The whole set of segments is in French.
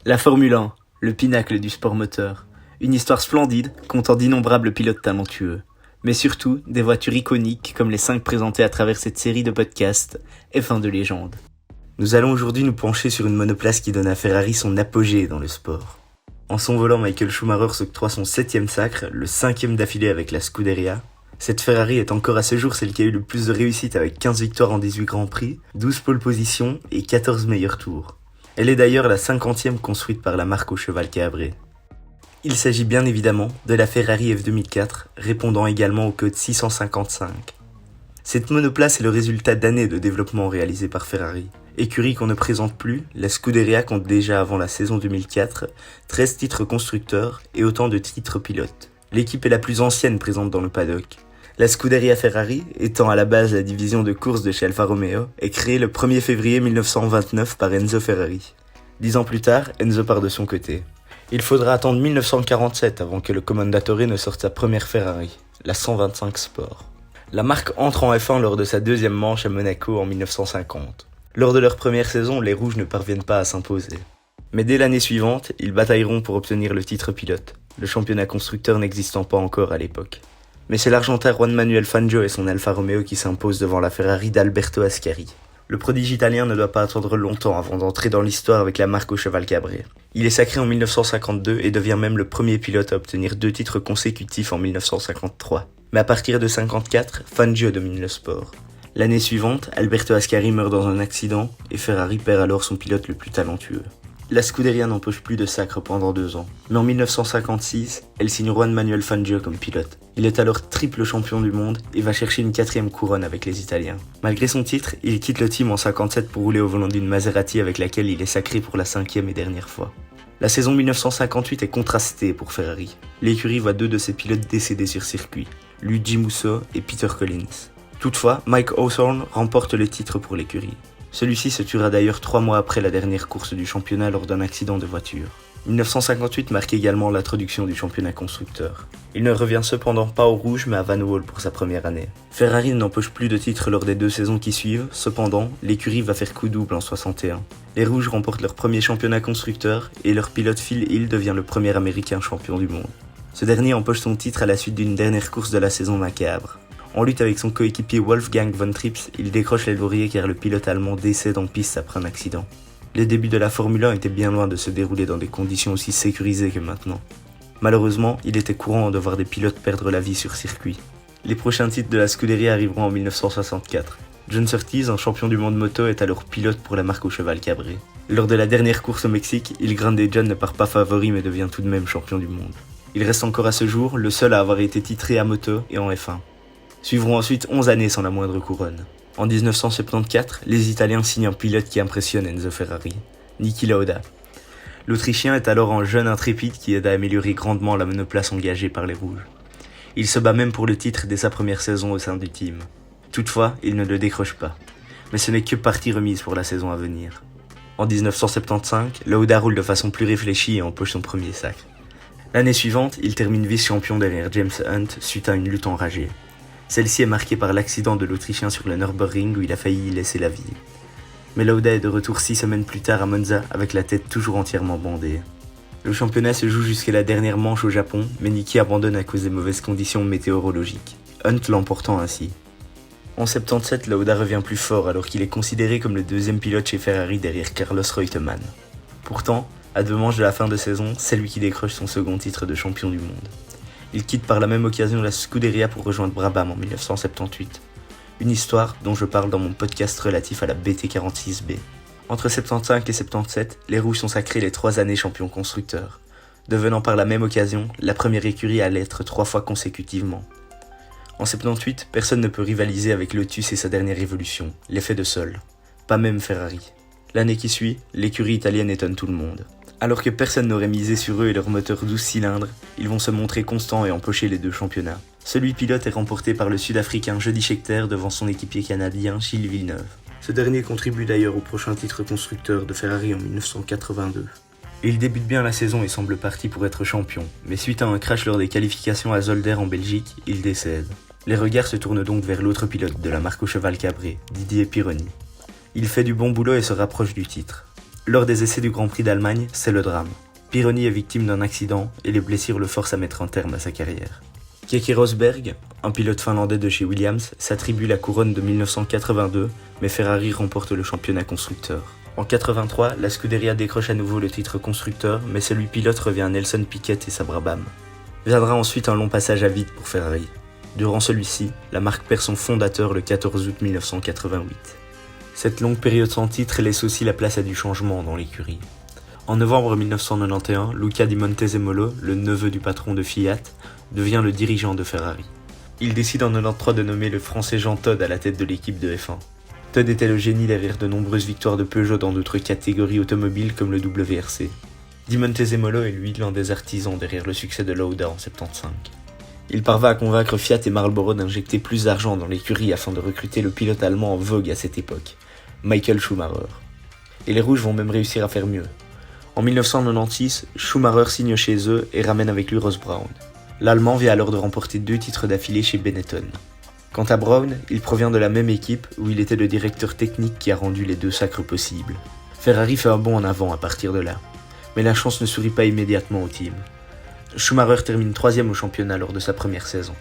La Formule 1, le pinacle du sport moteur. Une histoire splendide, comptant d'innombrables pilotes talentueux. Mais surtout, des voitures iconiques comme les 5 présentées à travers cette série de podcasts, F1 de légende. Nous allons aujourd'hui nous pencher sur une monoplace qui donne à Ferrari son apogée dans le sport. En son volant, Michael Schumacher s'octroie son 7e sacre, le 5e d'affilée avec la Scuderia. Cette Ferrari est encore à ce jour celle qui a eu le plus de réussite avec 15 victoires en 18 Grands Prix, 12 pole positions et 14 meilleurs tours. Elle est d'ailleurs la 50e construite par la marque au cheval cabré. Il s'agit bien évidemment de la Ferrari F2004, répondant également au code 655. Cette monoplace est le résultat d'années de développement réalisé par Ferrari. Écurie qu'on ne présente plus, la Scuderia compte déjà avant la saison 2004 13 titres constructeurs et autant de titres pilotes. L'équipe est la plus ancienne présente dans le paddock. La Scuderia Ferrari, étant à la base la division de course de chez Alfa Romeo, est créée le 1er février 1929 par Enzo Ferrari. 10 ans plus tard, Enzo part de son côté. Il faudra attendre 1947 avant que le Commendatore ne sorte sa première Ferrari, la 125 Sport. La marque entre en F1 lors de sa deuxième manche à Monaco en 1950. Lors de leur première saison, les Rouges ne parviennent pas à s'imposer. Mais dès l'année suivante, ils batailleront pour obtenir le titre pilote, le championnat constructeur n'existant pas encore à l'époque. Mais c'est l'Argentin Juan Manuel Fangio et son Alfa Romeo qui s'imposent devant la Ferrari d'Alberto Ascari. Le prodige italien ne doit pas attendre longtemps avant d'entrer dans l'histoire avec la marque au cheval cabré. Il est sacré en 1952 et devient même le premier pilote à obtenir 2 titres consécutifs en 1953. Mais à partir de 1954, Fangio domine le sport. L'année suivante, Alberto Ascari meurt dans un accident et Ferrari perd alors son pilote le plus talentueux. La Scuderia n'empoche plus de sacre pendant 2 ans. Mais en 1956, elle signe Juan Manuel Fangio comme pilote. Il est alors triple champion du monde et va chercher une 4e couronne avec les Italiens. Malgré son titre, il quitte le team en 57 pour rouler au volant d'une Maserati avec laquelle il est sacré pour la 5e et dernière fois. La saison 1958 est contrastée pour Ferrari. L'écurie voit 2 de ses pilotes décédés sur circuit, Luigi Musso et Peter Collins. Toutefois, Mike Hawthorne remporte le titre pour l'écurie. Celui-ci se tuera d'ailleurs 3 mois après la dernière course du championnat lors d'un accident de voiture. 1958 marque également l'introduction du championnat constructeur. Il ne revient cependant pas au rouge mais à Van Wall pour sa première année. Ferrari n'empoche plus de titres lors des 2 saisons qui suivent, cependant, l'écurie va faire coup double en 61. Les rouges remportent leur premier championnat constructeur et leur pilote Phil Hill devient le premier américain champion du monde. Ce dernier empoche son titre à la suite d'une dernière course de la saison macabre. En lutte avec son coéquipier Wolfgang von Trips, il décroche les lauriers car le pilote allemand décède en piste après un accident. Les débuts de la Formule 1 étaient bien loin de se dérouler dans des conditions aussi sécurisées que maintenant. Malheureusement, il était courant de voir des pilotes perdre la vie sur circuit. Les prochains titres de la Scuderia arriveront en 1964. John Surtees, un champion du monde moto, est alors pilote pour la marque au cheval cabré. Lors de la dernière course au Mexique, Il Grande John ne part pas favori mais devient tout de même champion du monde. Il reste encore à ce jour le seul à avoir été titré à moto et en F1. Suivront ensuite 11 années sans la moindre couronne. En 1974, les Italiens signent un pilote qui impressionne Enzo Ferrari, Niki Lauda. L'Autrichien est alors un jeune intrépide qui aide à améliorer grandement la monoplace engagée par les Rouges. Il se bat même pour le titre dès sa première saison au sein du team. Toutefois, il ne le décroche pas. Mais ce n'est que partie remise pour la saison à venir. En 1975, Lauda roule de façon plus réfléchie et empoche son premier sacre. L'année suivante, il termine vice-champion derrière James Hunt suite à une lutte enragée. Celle-ci est marquée par l'accident de l'Autrichien sur le Nürburgring où il a failli y laisser la vie. Mais Lauda est de retour 6 semaines plus tard à Monza avec la tête toujours entièrement bandée. Le championnat se joue jusqu'à la dernière manche au Japon, mais Niki abandonne à cause des mauvaises conditions météorologiques, Hunt l'emportant ainsi. En 77, Lauda revient plus fort alors qu'il est considéré comme le 2e pilote chez Ferrari derrière Carlos Reutemann. Pourtant, à 2 manches de la fin de saison, c'est lui qui décroche son second titre de champion du monde. Il quitte par la même occasion la Scuderia pour rejoindre Brabham en 1978. Une histoire dont je parle dans mon podcast relatif à la BT46B. Entre 75 et 77, les Rouges sont sacrés les 3 années champions constructeurs, devenant par la même occasion la première écurie à l'être 3 fois consécutivement. En 78, personne ne peut rivaliser avec Lotus et sa dernière évolution, l'effet de sol. Pas même Ferrari. L'année qui suit, l'écurie italienne étonne tout le monde. Alors que personne n'aurait misé sur eux et leur moteur 12 cylindres, ils vont se montrer constants et empocher les 2 championnats. Celui pilote est remporté par le Sud-Africain Jody Scheckter devant son équipier canadien Gilles Villeneuve. Ce dernier contribue d'ailleurs au prochain titre constructeur de Ferrari en 1982. Il débute bien la saison et semble parti pour être champion, mais suite à un crash lors des qualifications à Zolder en Belgique, il décède. Les regards se tournent donc vers l'autre pilote de la marque au cheval cabré, Didier Pironi. Il fait du bon boulot et se rapproche du titre. Lors des essais du Grand Prix d'Allemagne, c'est le drame. Pironi est victime d'un accident et les blessures le forcent à mettre un terme à sa carrière. Keke Rosberg, un pilote finlandais de chez Williams, s'attribue la couronne de 1982, mais Ferrari remporte le championnat constructeur. En 83, la Scuderia décroche à nouveau le titre constructeur, mais celui pilote revient à Nelson Piquet et sa Brabham. Viendra ensuite un long passage à vide pour Ferrari. Durant celui-ci, la marque perd son fondateur le 14 août 1988. Cette longue période sans titre laisse aussi la place à du changement dans l'écurie. En novembre 1991, Luca Di Montezemolo, le neveu du patron de Fiat, devient le dirigeant de Ferrari. Il décide en 93 de nommer le français Jean Todt à la tête de l'équipe de F1. Todt était le génie derrière de nombreuses victoires de Peugeot dans d'autres catégories automobiles comme le WRC. Di Montezemolo est lui l'un des artisans derrière le succès de Lauda en 75. Il parvint à convaincre Fiat et Marlboro d'injecter plus d'argent dans l'écurie afin de recruter le pilote allemand en vogue à cette époque, Michael Schumacher. Et les Rouges vont même réussir à faire mieux. En 1996, Schumacher signe chez eux et ramène avec lui Ross Brawn. L'Allemand vient alors de remporter 2 titres d'affilée chez Benetton. Quant à Brawn, il provient de la même équipe où il était le directeur technique qui a rendu les 2 sacres possibles. Ferrari fait un bond en avant à partir de là, mais la chance ne sourit pas immédiatement au team. Schumacher termine 3e au championnat lors de sa première saison.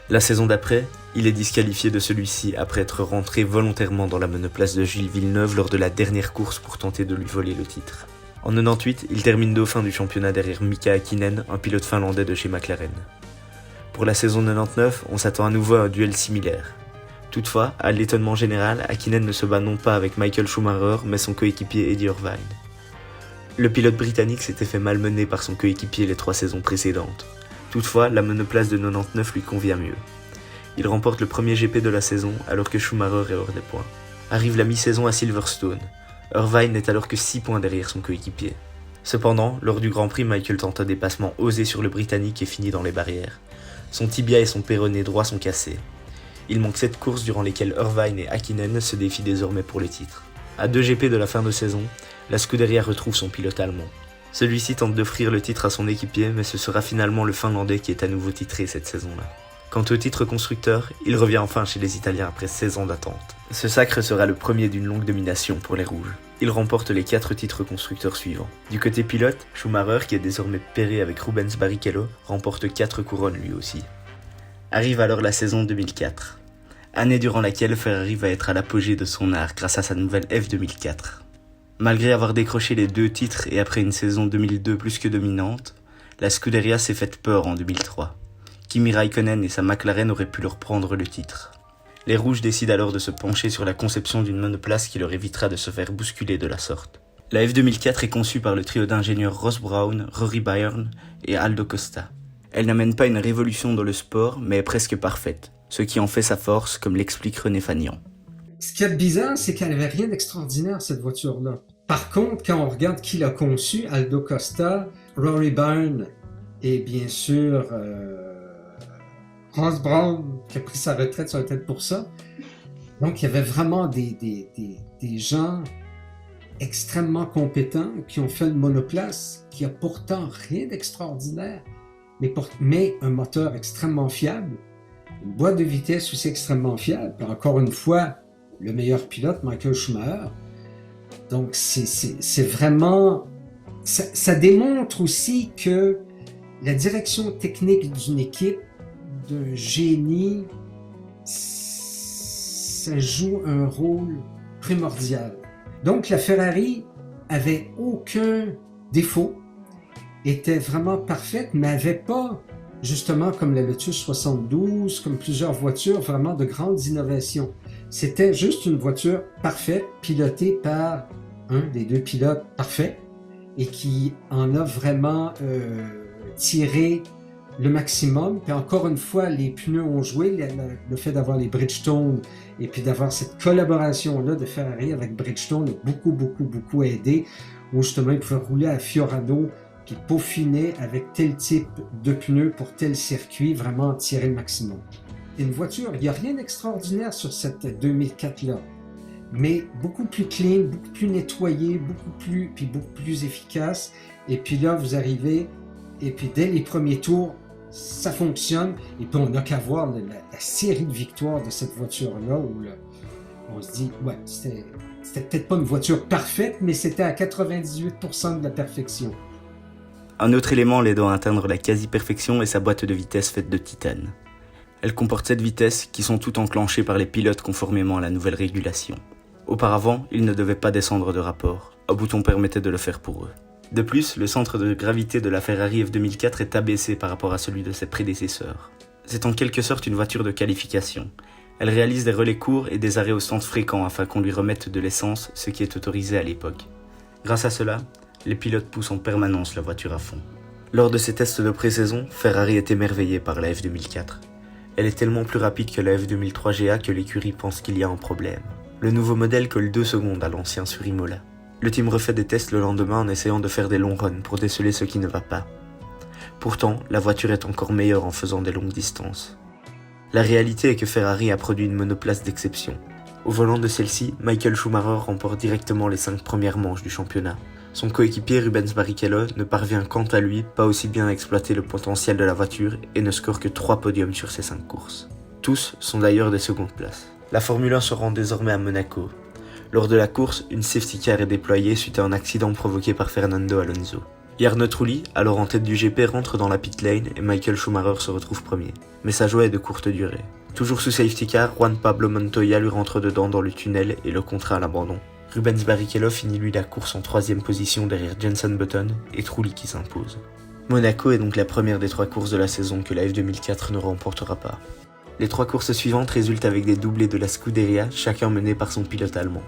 La saison d'après, il est disqualifié de celui-ci après être rentré volontairement dans la monoplace de Gilles Villeneuve lors de la dernière course pour tenter de lui voler le titre. En 98, il termine dauphin du championnat derrière Mika Häkkinen, un pilote finlandais de chez McLaren. Pour la saison 99, on s'attend à nouveau à un duel similaire. Toutefois, à l'étonnement général, Häkkinen ne se bat non pas avec Michael Schumacher, mais son coéquipier Eddie Irvine. Le pilote britannique s'était fait malmener par son coéquipier les 3 saisons précédentes. Toutefois, la monoplace de 99 lui convient mieux. Il remporte le premier GP de la saison alors que Schumacher est hors des points. Arrive la mi-saison à Silverstone. Irvine n'est alors que 6 points derrière son coéquipier. Cependant, lors du Grand Prix, Michael tente un dépassement osé sur le Britannique et finit dans les barrières. Son tibia et son péroné droit sont cassés. Il manque 7 courses durant lesquelles Irvine et Häkkinen se défient désormais pour le titre. À 2 GP de la fin de saison, la Scuderia retrouve son pilote allemand. Celui-ci tente d'offrir le titre à son équipier, mais ce sera finalement le Finlandais qui est à nouveau titré cette saison-là. Quant au titre constructeur, il revient enfin chez les Italiens après 16 ans d'attente. Ce sacre sera le premier d'une longue domination pour les Rouges. Il remporte les 4 titres constructeurs suivants. Du côté pilote, Schumacher, qui est désormais pairé avec Rubens Barrichello, remporte 4 couronnes lui aussi. Arrive alors la saison 2004, année durant laquelle Ferrari va être à l'apogée de son art grâce à sa nouvelle F2004. Malgré avoir décroché les 2 titres et après une saison 2002 plus que dominante, la Scuderia s'est faite peur en 2003. Kimi Raikkonen et sa McLaren auraient pu leur prendre le titre. Les Rouges décident alors de se pencher sur la conception d'une monoplace qui leur évitera de se faire bousculer de la sorte. La F2004 est conçue par le trio d'ingénieurs Ross Brawn, Rory Byrne et Aldo Costa. Elle n'amène pas une révolution dans le sport, mais est presque parfaite, ce qui en fait sa force, comme l'explique René Fagnan. Ce qui est bizarre, c'est qu'elle n'avait rien d'extraordinaire, cette voiture-là. Par contre, quand on regarde qui l'a conçue, Aldo Costa, Rory Byrne et bien sûr Ross Brawn, qui a pris sa retraite sur la tête pour ça. Donc, il y avait vraiment des gens extrêmement compétents qui ont fait une monoplace qui a pourtant rien d'extraordinaire, mais un moteur extrêmement fiable, une boîte de vitesse aussi extrêmement fiable. Puis encore une fois, le meilleur pilote, Michael Schumacher. Donc, c'est vraiment... Ça démontre aussi que la direction technique d'une équipe, d'un génie, ça joue un rôle primordial. Donc, la Ferrari avait aucun défaut, était vraiment parfaite, mais n'avait pas, justement, comme la Lotus 72, comme plusieurs voitures, vraiment de grandes innovations. C'était juste une voiture parfaite, pilotée par un des 2 pilotes parfaits, et qui en a vraiment tiré le maximum. Puis encore une fois, les pneus ont joué, le fait d'avoir les Bridgestone et puis d'avoir cette collaboration-là de Ferrari avec Bridgestone a beaucoup aidé, où justement ils pouvaient rouler à Fiorano, qui peaufinait avec tel type de pneus pour tel circuit, vraiment tirer le maximum. Une voiture, il n'y a rien d'extraordinaire sur cette 2004-là, mais beaucoup plus clean, beaucoup plus nettoyée, beaucoup plus efficace. Et puis là, vous arrivez, et puis dès les premiers tours, ça fonctionne. Et puis on n'a qu'à voir la série de victoires de cette voiture-là, où On se dit, ouais, c'était peut-être pas une voiture parfaite, mais c'était à 98% de la perfection. Un autre élément l'aidant à atteindre la quasi-perfection est sa boîte de vitesse faite de titane. Elle comporte 7 vitesses qui sont toutes enclenchées par les pilotes conformément à la nouvelle régulation. Auparavant, ils ne devaient pas descendre de rapport, un bouton permettait de le faire pour eux. De plus, le centre de gravité de la Ferrari F2004 est abaissé par rapport à celui de ses prédécesseurs. C'est en quelque sorte une voiture de qualification. Elle réalise des relais courts et des arrêts au stand fréquents afin qu'on lui remette de l'essence, ce qui est autorisé à l'époque. Grâce à cela, les pilotes poussent en permanence la voiture à fond. Lors de ces tests de pré-saison, Ferrari est émerveillé par la F2004. Elle est tellement plus rapide que la F2003 GA que l'écurie pense qu'il y a un problème. Le nouveau modèle colle 2 secondes à l'ancien sur Imola. Le team refait des tests le lendemain en essayant de faire des longs runs pour déceler ce qui ne va pas. Pourtant, la voiture est encore meilleure en faisant des longues distances. La réalité est que Ferrari a produit une monoplace d'exception. Au volant de celle-ci, Michael Schumacher remporte directement les 5 premières manches du championnat. Son coéquipier Rubens Barrichello ne parvient quant à lui pas aussi bien à exploiter le potentiel de la voiture et ne score que 3 podiums sur ses 5 courses. Tous sont d'ailleurs des secondes places. La Formule 1 se rend désormais à Monaco. Lors de la course, une safety car est déployée suite à un accident provoqué par Fernando Alonso. Jarno Trulli, alors en tête du GP, rentre dans la pit lane et Michael Schumacher se retrouve premier. Mais sa joie est de courte durée. Toujours sous safety car, Juan Pablo Montoya lui rentre dedans dans le tunnel et le contraint à l'abandon. Rubens Barrichello finit lui la course en 3ème position derrière Jenson Button et Trulli qui s'impose. Monaco est donc la première des 3 courses de la saison que la F2004 ne remportera pas. Les 3 courses suivantes résultent avec des doublés de la Scuderia, chacun mené par son pilote allemand.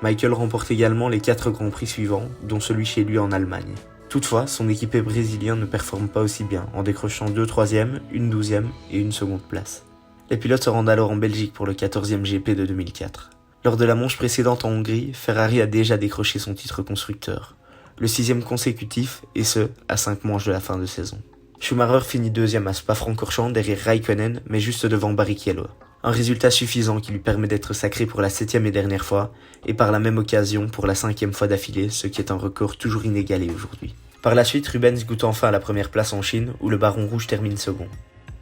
Michael remporte également les 4 Grands Prix suivants, dont celui chez lui en Allemagne. Toutefois, son équipier brésilien ne performe pas aussi bien, en décrochant 2 3e, une 12e et une seconde place. Les pilotes se rendent alors en Belgique pour le 14e GP de 2004. Lors de la manche précédente en Hongrie, Ferrari a déjà décroché son titre constructeur, le 6e consécutif, et ce, à 5 manches de la fin de saison. Schumacher finit 2e à Spa-Francorchamps derrière Raikkonen, mais juste devant Barrichello. Un résultat suffisant qui lui permet d'être sacré pour la 7e et dernière fois, et par la même occasion pour la 5e fois d'affilée, ce qui est un record toujours inégalé aujourd'hui. Par la suite, Rubens goûte enfin à la première place en Chine, où le Baron Rouge termine second.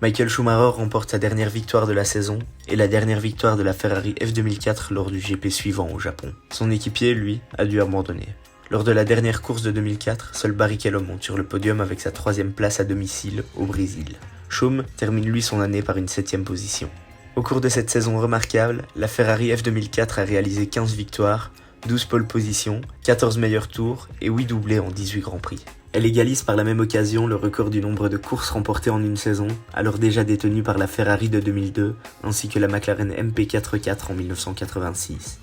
Michael Schumacher remporte sa dernière victoire de la saison, et la dernière victoire de la Ferrari F2004 lors du GP suivant au Japon. Son équipier, lui, a dû abandonner. Lors de la dernière course de 2004, seul Barrichello monte sur le podium avec sa 3e place à domicile au Brésil. Schum termine lui son année par une 7e position. Au cours de cette saison remarquable, la Ferrari F2004 a réalisé 15 victoires, 12 pole positions, 14 meilleurs tours et 8 doublés en 18 Grands Prix. Elle égalise par la même occasion le record du nombre de courses remportées en une saison, alors déjà détenu par la Ferrari de 2002 ainsi que la McLaren MP44 en 1986.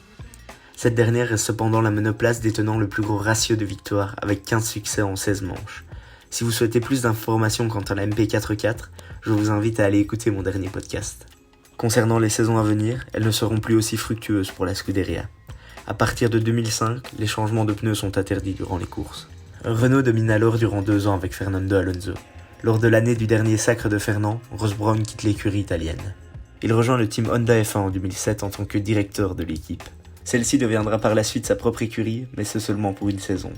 Cette dernière est cependant la monoplace détenant le plus gros ratio de victoires avec 15 succès en 16 manches. Si vous souhaitez plus d'informations quant à la MP44, je vous invite à aller écouter mon dernier podcast. Concernant les saisons à venir, elles ne seront plus aussi fructueuses pour la Scuderia. À partir de 2005, les changements de pneus sont interdits durant les courses. Renault domine alors durant 2 ans avec Fernando Alonso. Lors de l'année du dernier sacre de Fernand, Ross Brown quitte l'écurie italienne. Il rejoint le team Honda F1 en 2007 en tant que directeur de l'équipe. Celle-ci deviendra par la suite sa propre écurie, mais c'est seulement pour une saison.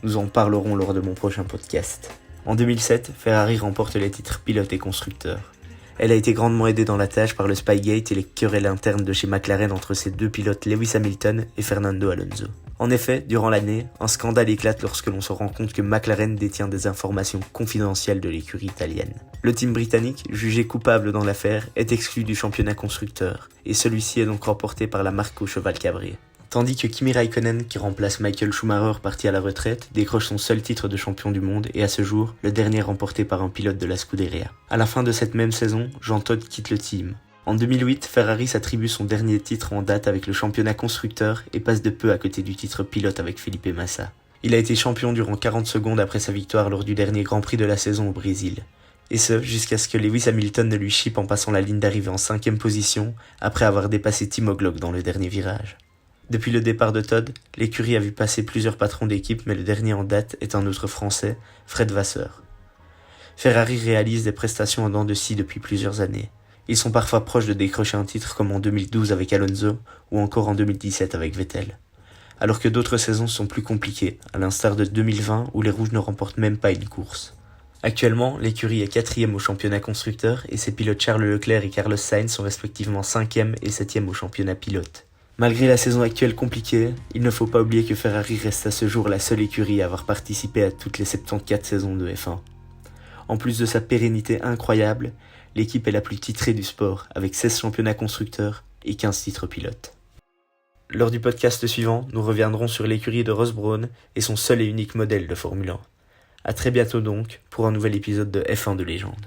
Nous en parlerons lors de mon prochain podcast. En 2007, Ferrari remporte les titres pilote et constructeur. Elle a été grandement aidée dans la tâche par le Spygate et les querelles internes de chez McLaren entre ses 2 pilotes Lewis Hamilton et Fernando Alonso. En effet, durant l'année, un scandale éclate lorsque l'on se rend compte que McLaren détient des informations confidentielles de l'écurie italienne. Le team britannique, jugé coupable dans l'affaire, est exclu du championnat constructeur, et celui-ci est donc remporté par la marque au cheval cabré. Tandis que Kimi Raikkonen, qui remplace Michael Schumacher parti à la retraite, décroche son seul titre de champion du monde et à ce jour, le dernier remporté par un pilote de la Scuderia. À la fin de cette même saison, Jean Todt quitte le team. En 2008, Ferrari s'attribue son dernier titre en date avec le championnat constructeur et passe de peu à côté du titre pilote avec Felipe Massa. Il a été champion durant 40 secondes après sa victoire lors du dernier Grand Prix de la saison au Brésil. Et ce, jusqu'à ce que Lewis Hamilton ne lui chippe en passant la ligne d'arrivée en 5e position après avoir dépassé Timo Glock dans le dernier virage. Depuis le départ de Todt, l'écurie a vu passer plusieurs patrons d'équipe, mais le dernier en date est un autre Français, Fred Vasseur. Ferrari réalise des prestations en dents de scie depuis plusieurs années. Ils sont parfois proches de décrocher un titre comme en 2012 avec Alonso ou encore en 2017 avec Vettel. Alors que d'autres saisons sont plus compliquées, à l'instar de 2020 où les Rouges ne remportent même pas une course. Actuellement, l'écurie est 4e au championnat constructeur et ses pilotes Charles Leclerc et Carlos Sainz sont respectivement 5e et 7e au championnat pilote. Malgré la saison actuelle compliquée, il ne faut pas oublier que Ferrari reste à ce jour la seule écurie à avoir participé à toutes les 74 saisons de F1. En plus de sa pérennité incroyable, l'équipe est la plus titrée du sport, avec 16 championnats constructeurs et 15 titres pilotes. Lors du podcast suivant, nous reviendrons sur l'écurie de Ross Brawn et son seul et unique modèle de Formule 1. À très bientôt donc, pour un nouvel épisode de F1 de légende.